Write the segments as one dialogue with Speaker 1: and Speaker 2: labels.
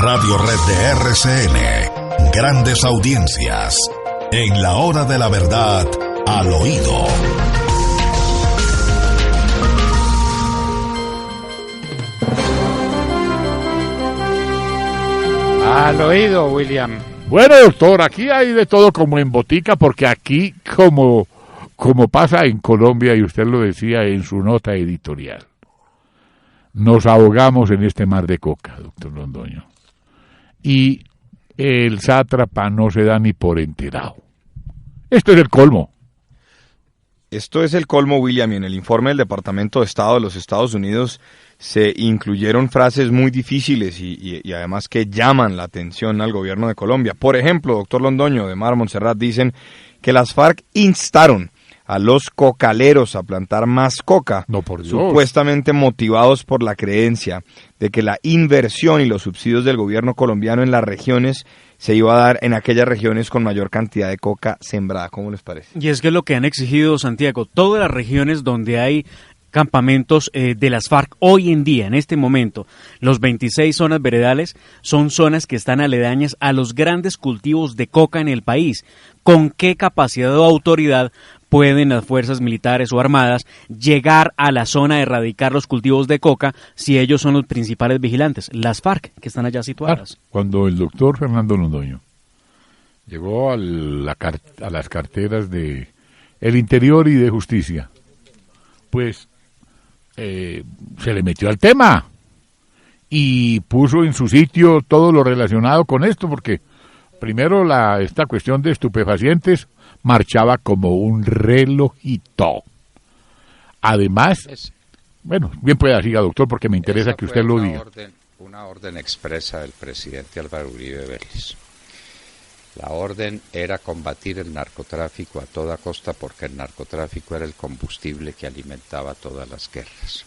Speaker 1: Radio Red de RCN. Grandes audiencias. En la hora de la verdad, al oído.
Speaker 2: Al oído, William.
Speaker 3: Bueno, doctor, aquí hay de todo como en botica, porque aquí, como pasa en Colombia, y usted lo decía en su nota editorial, nos ahogamos en este mar de coca, doctor Londoño. Y el sátrapa no se da ni por enterado. Esto es el colmo.
Speaker 4: Esto es el colmo, William, y en el informe del Departamento de Estado de los Estados Unidos se incluyeron frases muy difíciles y además que llaman la atención al gobierno de Colombia. Por ejemplo, doctor Londoño, de Mar Montserrat, dicen que las FARC instaron a los cocaleros a plantar más coca,
Speaker 3: No, por Dios.
Speaker 4: supuestamente motivados por la creencia de que la inversión y los subsidios del gobierno colombiano en las regiones se iba a dar en aquellas regiones con mayor cantidad de coca sembrada. ¿Cómo les parece?
Speaker 5: Y es que lo que han exigido, Santiago, todas las regiones donde hay campamentos de las FARC hoy en día, en este momento, los 26 zonas veredales son zonas que están aledañas a los grandes cultivos de coca en el país. ¿Con qué capacidad o autoridad pueden las fuerzas militares o armadas llegar a la zona de erradicar los cultivos de coca si ellos son los principales vigilantes? Las FARC, que están allá situadas.
Speaker 3: Cuando el doctor Fernando Londoño llegó a las carteras de el Interior y de Justicia, pues se le metió al tema y puso en su sitio todo lo relacionado con esto, porque primero esta cuestión de estupefacientes marchaba como un relojito. Además, bueno, bien pueda siga, doctor, porque me interesa que usted lo diga.
Speaker 2: Una orden expresa del presidente Álvaro Uribe Vélez. La orden era combatir el narcotráfico a toda costa, porque el narcotráfico era el combustible que alimentaba todas las guerras.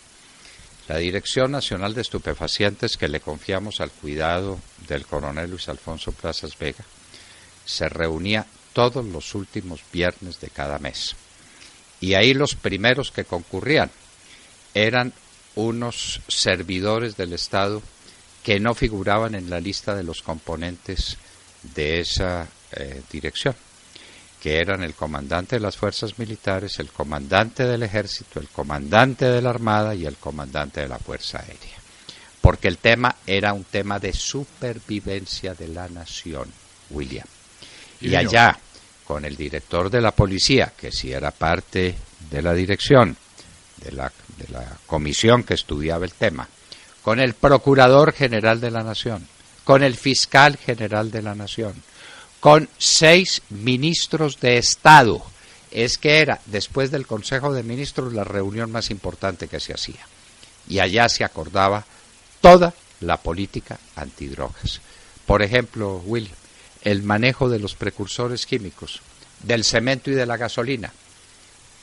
Speaker 2: La Dirección Nacional de Estupefacientes, que le confiamos al cuidado del coronel Luis Alfonso Plazas Vega, se reunía todos los últimos viernes de cada mes. Y ahí los primeros que concurrían eran unos servidores del Estado que no figuraban en la lista de los componentes de esa dirección, que eran el comandante de las fuerzas militares, el comandante del ejército, el comandante de la armada y el comandante de la fuerza aérea, porque el tema era un tema de supervivencia de la nación, William. Y allá, con el director de la policía, que sí era parte de la dirección, de la comisión que estudiaba el tema, con el procurador general de la nación, con el fiscal general de la nación, con 6 ministros de Estado. Es que era, después del Consejo de Ministros, la reunión más importante que se hacía. Y allá se acordaba toda la política antidrogas. Por ejemplo, William, el manejo de los precursores químicos, del cemento y de la gasolina.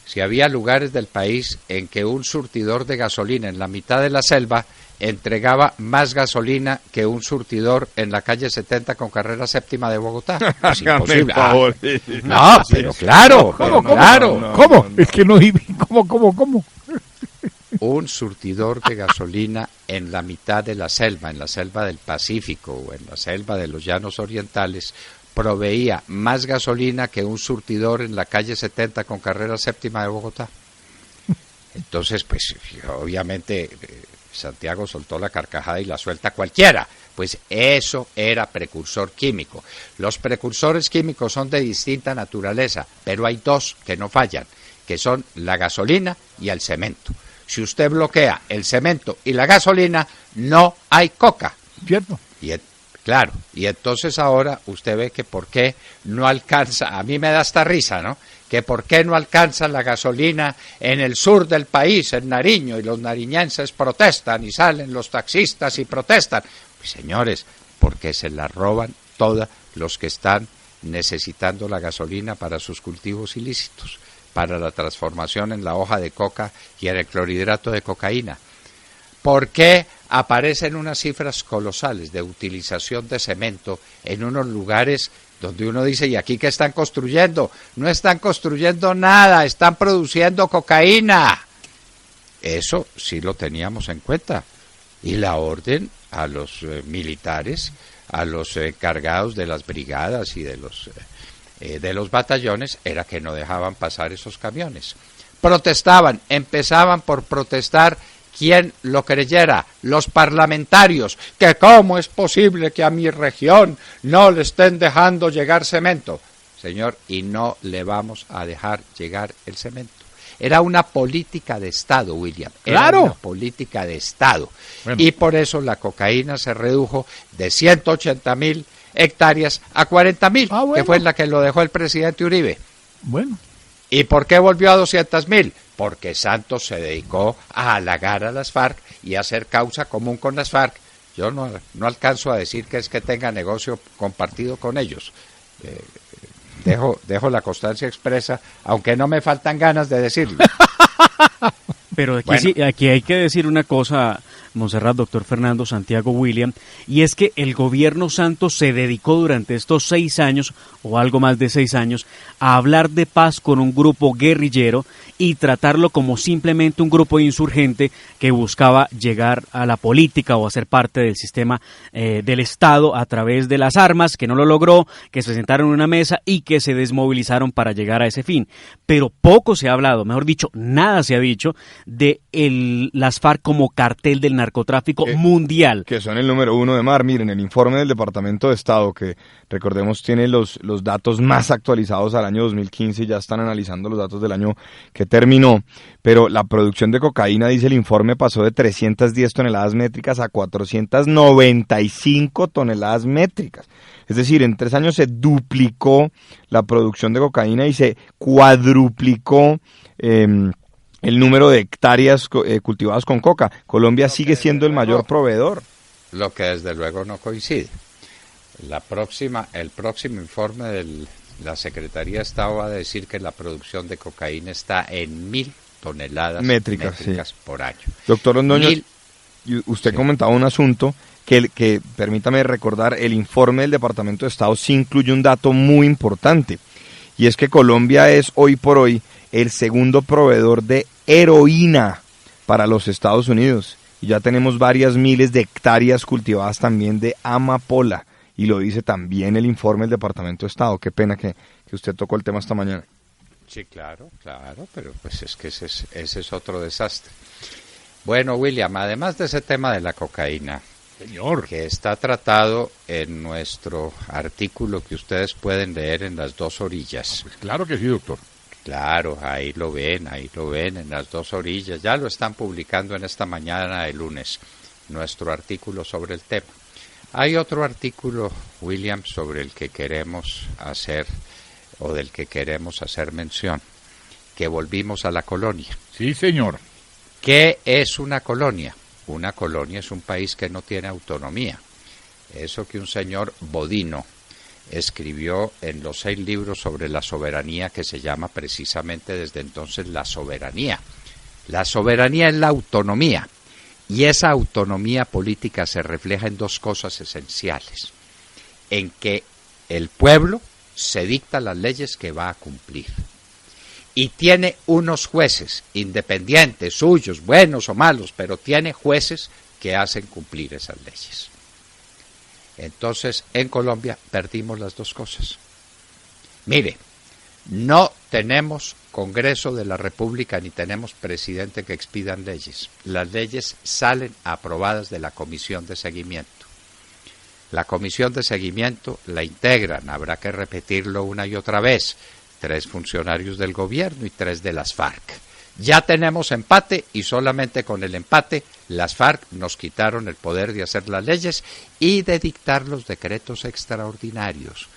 Speaker 2: Si había lugares del país en que un surtidor de gasolina en la mitad de la selva entregaba más gasolina que un surtidor en la calle 70 con carrera séptima de Bogotá. Es imposible. No, pero claro,
Speaker 3: ¿Cómo? Es que no, ¿cómo?
Speaker 2: Un surtidor de gasolina en la mitad de la selva, en la selva del Pacífico o en la selva de los Llanos Orientales, proveía más gasolina que un surtidor en la calle 70 con carrera séptima de Bogotá. Entonces, pues, obviamente, Santiago soltó la carcajada y la suelta cualquiera. Pues eso era precursor químico. Los precursores químicos son de distinta naturaleza, pero hay 2 que no fallan, que son la gasolina y el cemento. Si usted bloquea el cemento y la gasolina, no hay coca.
Speaker 3: ¿Cierto?
Speaker 2: Claro, y entonces ahora usted ve que por qué no alcanza, a mí me da esta risa, ¿no? Que por qué no alcanza la gasolina en el sur del país, en Nariño, y los nariñenses protestan y salen los taxistas y protestan. Pues señores, porque se la roban todos los que están necesitando la gasolina para sus cultivos ilícitos, para la transformación en la hoja de coca y en el clorhidrato de cocaína. ¿Por qué aparecen unas cifras colosales de utilización de cemento en unos lugares donde uno dice, ¿y aquí qué están construyendo? No están construyendo nada, están produciendo cocaína. Eso sí lo teníamos en cuenta. y la orden a los militares, a los encargados de las brigadas y de los batallones, era que no dejaban pasar esos camiones. Protestaban, empezaban por protestar quien lo creyera, los parlamentarios, que cómo es posible que a mi región no le estén dejando llegar cemento. Señor, y no le vamos a dejar llegar el cemento. Era una política de Estado, William. Era una política de Estado. Bueno. Y por eso la cocaína se redujo de 180.000 hectáreas a 40.000, bueno, que fue la que lo dejó el presidente Uribe.
Speaker 3: Bueno.
Speaker 2: ¿Y por qué volvió a 200.000? Porque Santos se dedicó a halagar a las FARC y a hacer causa común con las FARC. Yo no alcanzo a decir que es que tenga negocio compartido con ellos. Dejo la constancia expresa, aunque no me faltan ganas de decirlo.
Speaker 5: Pero aquí, bueno, sí, aquí hay que decir una cosa, Montserrat, doctor Fernando, Santiago, William, y es que el gobierno Santos se dedicó durante estos 6 años, o algo más de 6 años, a hablar de paz con un grupo guerrillero y tratarlo como simplemente un grupo insurgente que buscaba llegar a la política o hacer parte del sistema del Estado a través de las armas, que no lo logró, que se sentaron en una mesa y que se desmovilizaron para llegar a ese fin. Pero poco se ha hablado, mejor dicho, nada se ha dicho de las FARC como cartel del narcotráfico mundial.
Speaker 4: Que son el número 1 de mar. Miren, el informe del Departamento de Estado, que recordemos tiene los datos más actualizados al año 2015, ya están analizando los datos del año que terminó, pero la producción de cocaína, dice el informe, pasó de 310 toneladas métricas a 495 toneladas métricas. Es decir, en 3 años se duplicó la producción de cocaína y se cuadruplicó el número de hectáreas cultivadas con coca. Colombia sigue siendo el mayor proveedor.
Speaker 2: Lo que desde luego no coincide. El próximo informe de la Secretaría de Estado va a decir que la producción de cocaína está en 1.000 toneladas métricas sí, por año.
Speaker 4: Doctor Londoño, usted comentaba un asunto que permítame recordar, el informe del Departamento de Estado sí incluye un dato muy importante, y es que Colombia es hoy por hoy el segundo proveedor de heroína para los Estados Unidos, y ya tenemos varias miles de hectáreas cultivadas también de amapola, y lo dice también el informe del Departamento de Estado. Qué pena que usted tocó el tema esta mañana.
Speaker 2: Sí, claro, pero pues es que ese es otro desastre. Bueno, William, además de ese tema de la cocaína,
Speaker 3: señor,
Speaker 2: que está tratado en nuestro artículo que ustedes pueden leer en las 2 orillas.
Speaker 3: Pues claro que sí, doctor.
Speaker 2: Claro, ahí lo ven en las 2 orillas. Ya lo están publicando en esta mañana de lunes, nuestro artículo sobre el tema. Hay otro artículo, William, sobre el que queremos hacer, o del que queremos hacer mención, que volvimos a la colonia.
Speaker 3: Sí, señor.
Speaker 2: ¿Qué es una colonia? Una colonia es un país que no tiene autonomía. Eso que un señor Bodino escribió en los 6 libros sobre la soberanía, que se llama precisamente desde entonces la soberanía. La soberanía es la autonomía, y esa autonomía política se refleja en 2 cosas esenciales: en que el pueblo se dicta las leyes que va a cumplir, y tiene unos jueces independientes, suyos, buenos o malos, pero tiene jueces que hacen cumplir esas leyes. Entonces, en Colombia perdimos las 2 cosas. Mire, no tenemos Congreso de la República ni tenemos presidente que expidan leyes. Las leyes salen aprobadas de la Comisión de Seguimiento. La Comisión de Seguimiento la integran, habrá que repetirlo una y otra vez, 3 funcionarios del gobierno y 3 de las FARC. Ya tenemos empate, y solamente con el empate las FARC nos quitaron el poder de hacer las leyes y de dictar los decretos extraordinarios.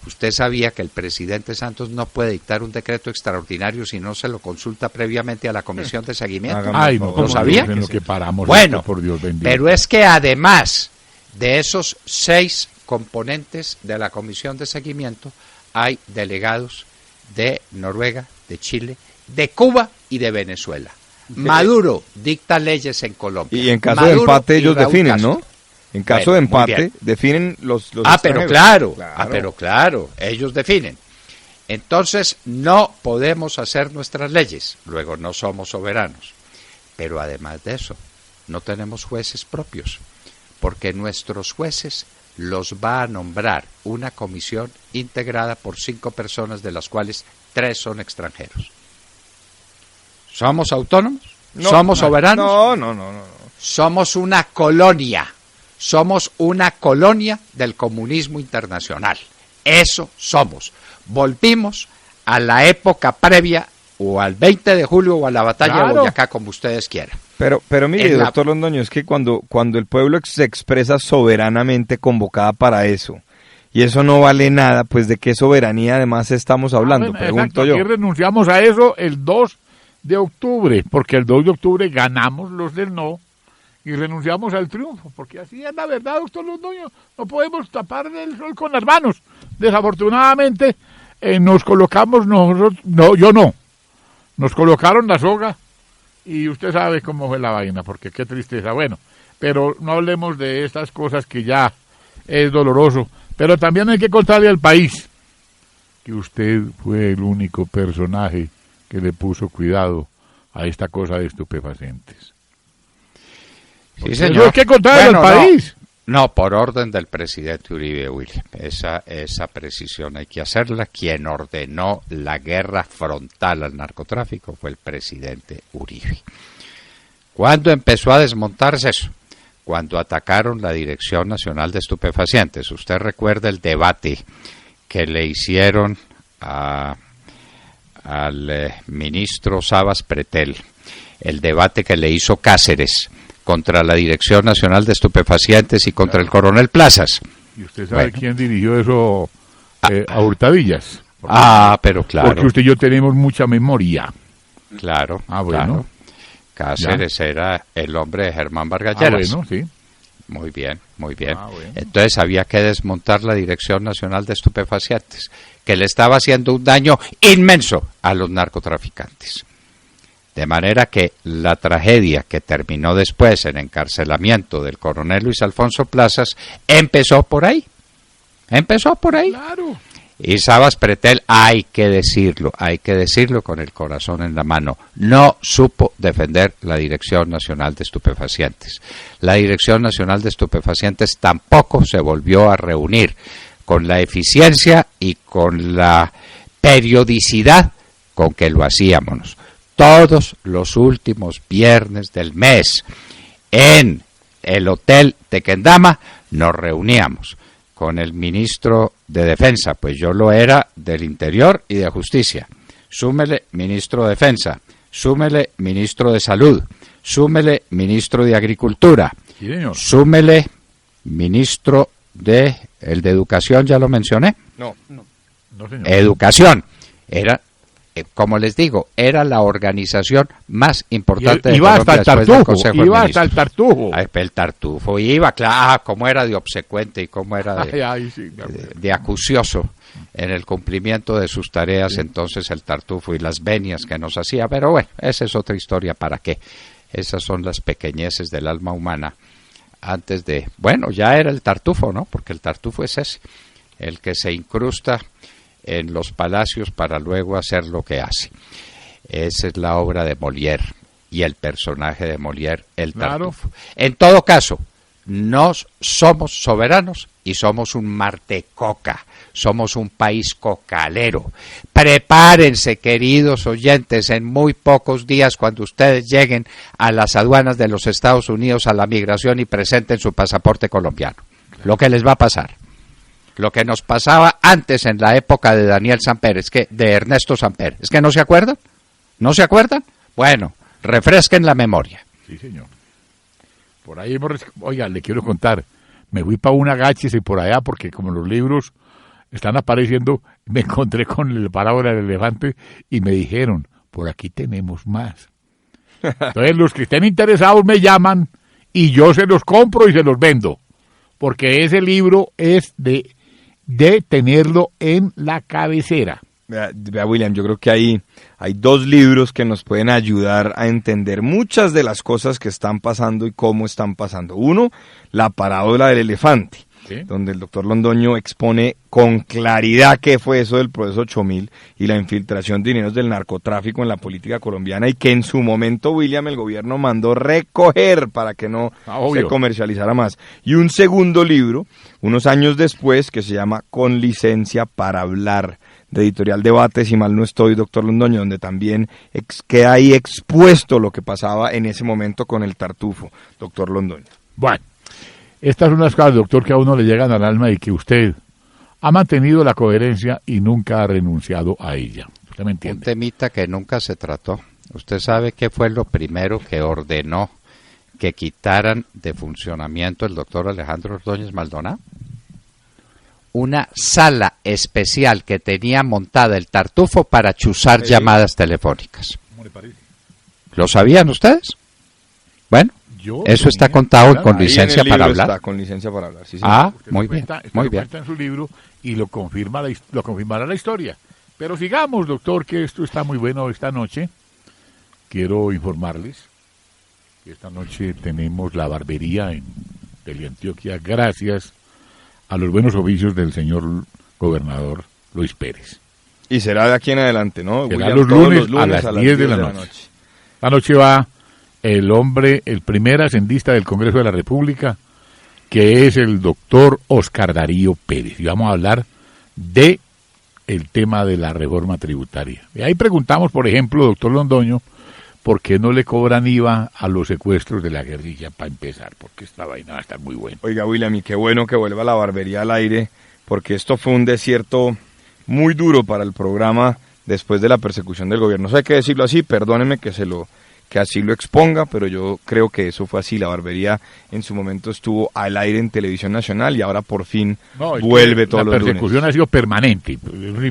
Speaker 2: ¿Usted sabía que el presidente Santos no puede dictar un decreto extraordinario si no se lo consulta previamente a la Comisión de Seguimiento?
Speaker 3: Ay, no,
Speaker 2: ¿Lo sabía?
Speaker 3: En lo que paramos,
Speaker 2: bueno,
Speaker 3: por Dios bendito.
Speaker 2: Pero es que además de esos 6 componentes de la Comisión de Seguimiento, hay delegados de Noruega, de Chile, de Cuba y de Venezuela. Maduro dicta leyes en Colombia.
Speaker 4: Y en caso de empate ellos definen, ¿no? En caso de empate definen los
Speaker 2: pero claro, ellos definen. Entonces no podemos hacer nuestras leyes, luego no somos soberanos. Pero además de eso, no tenemos jueces propios, porque nuestros jueces los va a nombrar una comisión integrada por 5 personas, de las cuales 3 son extranjeros. ¿Somos autónomos?
Speaker 4: No,
Speaker 2: ¿Somos soberanos?
Speaker 4: No.
Speaker 2: Somos una colonia. Somos una colonia del comunismo internacional. Eso somos. Volvimos a la época previa o al 20 de julio o a la batalla de Boyacá, como ustedes quieran.
Speaker 4: Pero mire, doctor Londoño, es que cuando el pueblo se expresa soberanamente convocada para eso, y eso no vale nada, pues ¿de qué soberanía además estamos hablando?
Speaker 3: Bueno,
Speaker 4: pregunto
Speaker 3: exacto,
Speaker 4: yo.
Speaker 3: aquí renunciamos a eso el 2 de octubre, porque el 2 de octubre ganamos los del no y renunciamos al triunfo, porque así es la verdad, doctor Londoño. No podemos tapar el sol con las manos. Desafortunadamente nos colocamos nosotros, yo no, nos colocaron la soga y usted sabe cómo fue la vaina, porque qué tristeza. Bueno, pero no hablemos de estas cosas que ya es doloroso, pero también hay que contarle al país que usted fue el único personaje que le puso cuidado a esta cosa de estupefacientes.
Speaker 2: Sí, señor.
Speaker 3: Hay que contarle al país.
Speaker 2: No, por orden del presidente Uribe, William. Esa precisión hay que hacerla. Quien ordenó la guerra frontal al narcotráfico fue el presidente Uribe. ¿Cuándo empezó a desmontarse eso? Cuando atacaron la Dirección Nacional de Estupefacientes. Usted recuerda el debate que le hicieron al ministro Sabas Pretel, el debate que le hizo Cáceres contra la Dirección Nacional de Estupefacientes y contra el coronel Plazas.
Speaker 3: ¿Y usted sabe quién dirigió eso a Hurtadillas?
Speaker 2: Pero claro.
Speaker 3: Porque usted y yo tenemos mucha memoria.
Speaker 2: Claro,
Speaker 3: bueno.
Speaker 2: Claro. Cáceres era el hombre de Germán Vargas Lleras.
Speaker 3: Bueno, sí.
Speaker 2: Muy bien, muy bien.
Speaker 3: Bueno.
Speaker 2: Entonces había que desmontar la Dirección Nacional de Estupefacientes, que le estaba haciendo un daño inmenso a los narcotraficantes. De manera que la tragedia que terminó después en encarcelamiento del coronel Luis Alfonso Plazas empezó por ahí.
Speaker 3: Claro.
Speaker 2: Y Sabas Pretel, hay que decirlo con el corazón en la mano, no supo defender la Dirección Nacional de Estupefacientes. La Dirección Nacional de Estupefacientes tampoco se volvió a reunir con la eficiencia y con la periodicidad con que lo hacíamos. Todos los últimos viernes del mes en el Hotel Tequendama nos reuníamos con el ministro de Defensa, pues yo lo era del Interior y de Justicia. Súmele ministro de Defensa, súmele ministro de Salud, súmele ministro de Agricultura,
Speaker 3: Sí, señor.
Speaker 2: súmele ministro de Educación, ya lo mencioné.
Speaker 4: No.
Speaker 3: No, señor.
Speaker 2: Educación. Era, como les digo, era la organización más importante de
Speaker 3: Iba
Speaker 2: Colombia
Speaker 3: hasta el
Speaker 2: después del
Speaker 3: Tartufo,
Speaker 2: Consejo de
Speaker 3: iba hasta
Speaker 2: Ministros.
Speaker 3: el Tartufo.
Speaker 2: El Tartufo iba, claro, cómo era de obsecuente y cómo era
Speaker 3: Sí,
Speaker 2: de acucioso en el cumplimiento de sus tareas, entonces el Tartufo y las venias que nos hacía, pero bueno, esa es otra historia. ¿Para qué? Esas son las pequeñeces del alma humana antes de, bueno, ya era el Tartufo, ¿no? Porque el Tartufo es ese, el que se incrusta en los palacios para luego hacer lo que hace. Esa es la obra de Molière y el personaje de Molière, el Tartufo. En todo caso, no somos soberanos y somos un mar de coca, somos un país cocalero. Prepárense, queridos oyentes, en muy pocos días cuando ustedes lleguen a las aduanas de los Estados Unidos a la migración y presenten su pasaporte colombiano. Lo que les va a pasar. Lo que nos pasaba antes en la época de Daniel Samper, de Ernesto Samper. ¿Es que no se acuerdan? ¿No se acuerdan? Bueno, refresquen la memoria.
Speaker 3: Sí, señor. Por ahí, oiga, le quiero contar, me fui para una gaches y por allá, porque como los libros están apareciendo, me encontré con el parábola del elefante y me dijeron, por aquí tenemos más. Entonces los que estén interesados me llaman y yo se los compro y se los vendo, porque ese libro es de tenerlo en la cabecera.
Speaker 4: Vea, William, yo creo que hay 2 libros que nos pueden ayudar a entender muchas de las cosas que están pasando y cómo están pasando. Uno, La parábola del elefante.
Speaker 3: ¿Sí?
Speaker 4: donde el doctor Londoño expone con claridad qué fue eso del proceso 8000 y la infiltración de dineros del narcotráfico en la política colombiana, y que en su momento, William, el gobierno mandó recoger para que no se comercializara más. Y un segundo libro, unos años después, que se llama Con licencia para hablar, de Editorial Debate, si mal no estoy, doctor Londoño, donde también queda ahí expuesto lo que pasaba en ese momento con el tartufo, doctor Londoño.
Speaker 3: Bueno, estas son unas cosas, doctor, que a uno le llegan al alma y que usted ha mantenido la coherencia y nunca ha renunciado a ella. ¿Usted me entiende?
Speaker 2: Un temita que nunca se trató. ¿Usted sabe qué fue lo primero que ordenó que quitaran de funcionamiento el doctor Alejandro Ordóñez Maldonado? Una sala especial que tenía montada el tartufo para chuzar llamadas telefónicas.
Speaker 3: ¿Cómo le parece?
Speaker 2: ¿Lo sabían ustedes? Bueno, eso está contado en Con licencia para hablar.
Speaker 4: Está, Con licencia para hablar, sí, sí.
Speaker 2: Ah,
Speaker 3: Usted
Speaker 2: muy
Speaker 3: lo
Speaker 2: bien,
Speaker 3: cuenta,
Speaker 2: muy
Speaker 3: lo
Speaker 2: bien.
Speaker 3: cuenta en su libro y lo confirmará la historia. Pero sigamos, doctor, que esto está muy bueno esta noche. Quiero informarles que esta noche tenemos la barbería en Teleantioquia, gracias a los buenos oficios del señor gobernador Luis Pérez.
Speaker 4: Y será de aquí en adelante, ¿no?
Speaker 3: Será
Speaker 4: William,
Speaker 3: los
Speaker 4: todos
Speaker 3: lunes a las 10 de la noche. La noche va el primer ascendista del Congreso de la República, que es el doctor Oscar Darío Pérez. Y vamos a hablar de el tema de la reforma tributaria. Y ahí preguntamos, por ejemplo, doctor Londoño, ¿por qué no le cobran IVA a los secuestros de la guerrilla para empezar? Porque esta vaina va a estar muy buena.
Speaker 4: Oiga, William, y qué bueno que vuelva la barbería al aire, porque esto fue un desierto muy duro para el programa después de la persecución del gobierno. No sé qué decirlo así, perdóneme que así lo exponga, pero yo creo que eso fue así. La barbería en su momento estuvo al aire en Televisión Nacional y ahora por fin vuelve todos los lunes.
Speaker 3: La persecución ha sido permanente,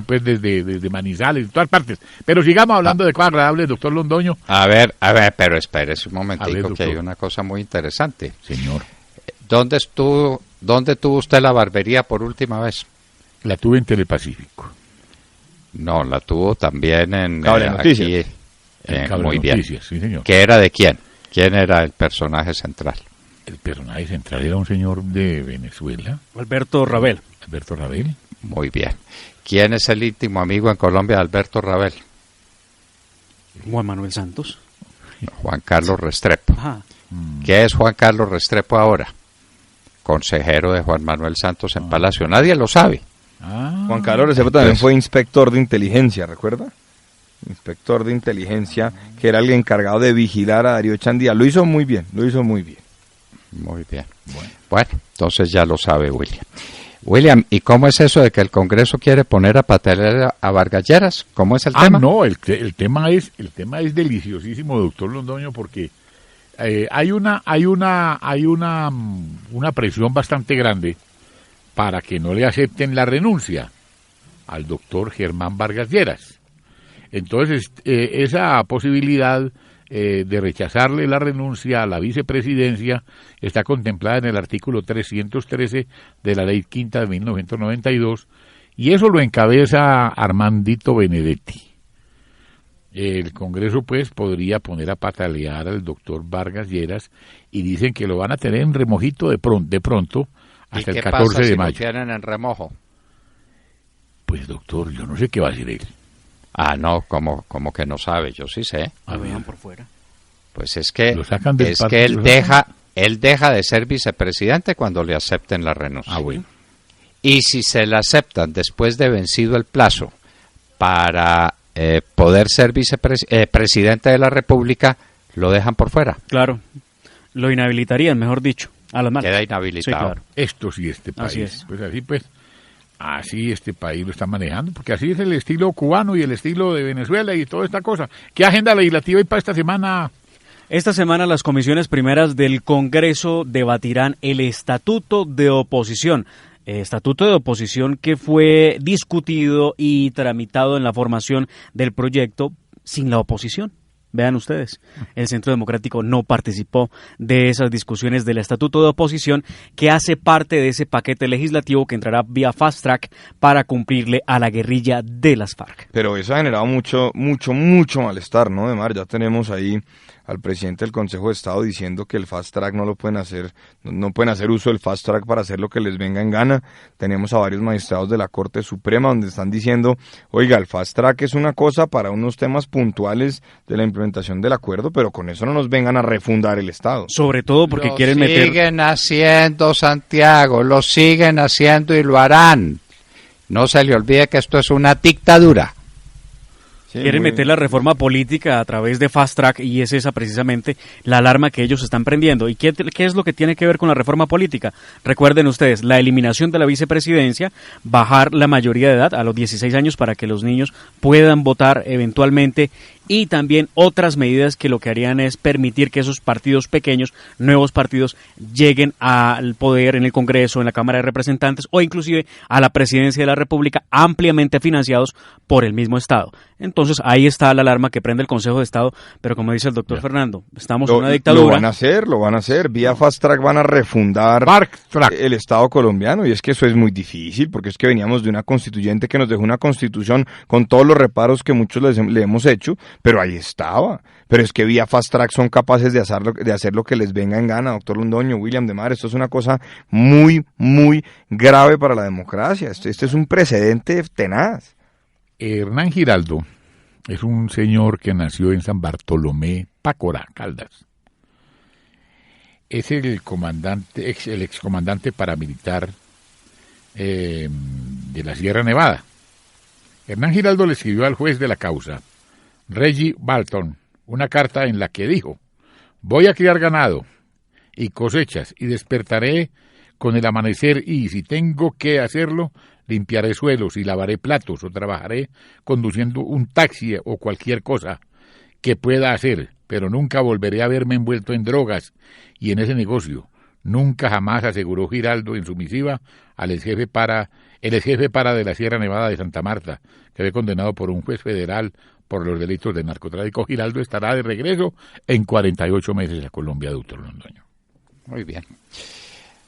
Speaker 3: pues desde Manizales, de todas partes. Pero sigamos hablando de cosas agradables, doctor Londoño.
Speaker 2: A ver, pero espérese un momentico, que hay una cosa muy interesante.
Speaker 3: Señor.
Speaker 2: ¿Dónde tuvo usted la barbería por última vez?
Speaker 3: La tuve en Telepacífico.
Speaker 2: No, la tuvo también en
Speaker 4: Cable Noticias.
Speaker 2: Muy bien.
Speaker 3: Sí, señor.
Speaker 2: ¿Qué era de quién? ¿Quién era el personaje central?
Speaker 3: El personaje central era un señor de Venezuela.
Speaker 5: Alberto Rabel.
Speaker 3: Alberto Rabel.
Speaker 2: Muy bien. ¿Quién es el íntimo amigo en Colombia de Alberto Rabel?
Speaker 5: Juan Manuel Santos.
Speaker 2: Juan Carlos Restrepo.
Speaker 5: Ajá.
Speaker 2: ¿Qué es Juan Carlos Restrepo ahora? Consejero de Juan Manuel Santos en Palacio. Nadie lo sabe.
Speaker 4: Juan Carlos Restrepo también fue inspector de inteligencia, ¿recuerda? Inspector de inteligencia, que era el encargado de vigilar a Darío Chandía. Lo hizo muy bien.
Speaker 2: Muy bien. Bueno, entonces ya lo sabe William. William, ¿y cómo es eso de que el Congreso quiere poner a patalear a Vargas Lleras? ¿Cómo es el tema?
Speaker 3: No, el tema es deliciosísimo, doctor Londoño, porque hay una presión bastante grande para que no le acepten la renuncia al doctor Germán Vargas Lleras. Entonces, esa posibilidad de rechazarle la renuncia a la vicepresidencia está contemplada en el artículo 313 de la Ley Quinta de 1992, y eso lo encabeza Armandito Benedetti. El Congreso, pues, podría poner a patalear al doctor Vargas Lleras, y dicen que lo van a tener en remojito de pronto hasta el 14 de mayo.
Speaker 2: ¿Y qué pasa si lo tienen en remojo?
Speaker 3: Pues, doctor, yo no sé qué va a decir él.
Speaker 2: No, como que no sabe, yo sí sé.
Speaker 5: Lo vean por fuera.
Speaker 2: Pues es que él deja de ser vicepresidente cuando le acepten la renuncia.
Speaker 3: Bueno.
Speaker 2: Y si se la aceptan después de vencido el plazo para poder ser presidente de la República, lo dejan por fuera.
Speaker 5: Claro, lo inhabilitarían, mejor dicho, a las malas.
Speaker 2: Queda inhabilitado.
Speaker 5: Sí, claro.
Speaker 3: Esto sí, este país.
Speaker 5: Así es.
Speaker 3: Así este país lo está manejando, porque así es el estilo cubano y el estilo de Venezuela y toda esta cosa. ¿Qué agenda legislativa hay para esta semana?
Speaker 5: Esta semana las comisiones primeras del Congreso debatirán el Estatuto de Oposición. Estatuto de Oposición que fue discutido y tramitado en la formación del proyecto sin la oposición. Vean ustedes, el Centro Democrático no participó de esas discusiones del Estatuto de Oposición, que hace parte de ese paquete legislativo que entrará vía Fast Track para cumplirle a la guerrilla de las FARC.
Speaker 4: Pero eso ha generado mucho malestar, ¿no, Demar? Ya tenemos ahí al presidente del Consejo de Estado diciendo que el fast track no lo pueden hacer, no pueden hacer uso del fast track para hacer lo que les venga en gana. Tenemos a varios magistrados de la Corte Suprema donde están diciendo, oiga, el fast track es una cosa para unos temas puntuales de la implementación del acuerdo, pero con eso no nos vengan a refundar el Estado.
Speaker 5: Sobre todo porque quieren meter...
Speaker 2: Lo siguen haciendo, Santiago, lo siguen haciendo y lo harán. No se le olvide que esto es una dictadura.
Speaker 4: Sí,
Speaker 5: quieren meter la reforma política a través de Fast Track y es esa precisamente la alarma que ellos están prendiendo. ¿Y qué es lo que tiene que ver con la reforma política? Recuerden ustedes, la eliminación de la vicepresidencia, bajar la mayoría de edad a los 16 años para que los niños puedan votar eventualmente y también otras medidas que lo que harían es permitir que esos partidos pequeños, nuevos partidos, lleguen al poder en el Congreso, en la Cámara de Representantes o inclusive a la presidencia de la República ampliamente financiados por el mismo Estado. Entonces ahí está la alarma que prende el Consejo de Estado, pero como dice el doctor Fernando, estamos en una dictadura.
Speaker 4: Lo van a hacer, vía Fast Track van a refundar el Estado colombiano y es que eso es muy difícil porque es que veníamos de una constituyente que nos dejó una constitución con todos los reparos que muchos le hemos hecho, pero ahí estaba. Pero es que vía Fast Track son capaces de hacer lo que les venga en gana, doctor Londoño, William de Mar. Esto es una cosa muy, muy grave para la democracia. Este es un precedente tenaz.
Speaker 3: Hernán Giraldo es un señor que nació en San Bartolomé, Pácora, Caldas. Es el excomandante paramilitar de la Sierra Nevada. Hernán Giraldo le escribió al juez de la causa, Reggie Balton, una carta en la que dijo: voy a criar ganado y cosechas y despertaré con el amanecer y, si tengo que hacerlo, limpiaré suelos y lavaré platos o trabajaré conduciendo un taxi o cualquier cosa que pueda hacer, pero nunca volveré a verme envuelto en drogas y en ese negocio. Nunca jamás, aseguró Giraldo en su misiva al ex jefe para de la Sierra Nevada de Santa Marta, que fue condenado por un juez federal por los delitos de narcotráfico. Giraldo estará de regreso en 48 meses a Colombia, doctor Londoño.
Speaker 2: Muy bien.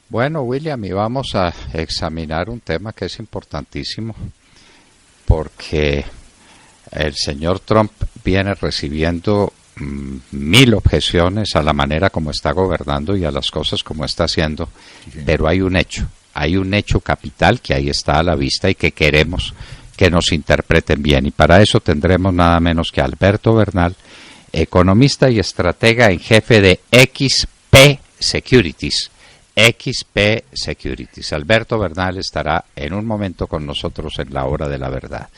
Speaker 2: Bueno, William, y vamos a examinar un tema que es importantísimo, porque el señor Trump viene recibiendo 1000 objeciones a la manera como está gobernando y a las cosas como está haciendo, pero hay un hecho capital que ahí está a la vista y que queremos que nos interpreten bien, y para eso tendremos nada menos que a Alberto Bernal, economista y estratega en jefe de XP Securities. Alberto Bernal estará en un momento con nosotros en la hora de la verdad.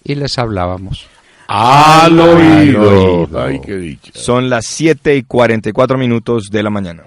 Speaker 2: Y les hablábamos
Speaker 3: al oído. Ay, qué dicha.
Speaker 4: Son las 7:44 de la mañana.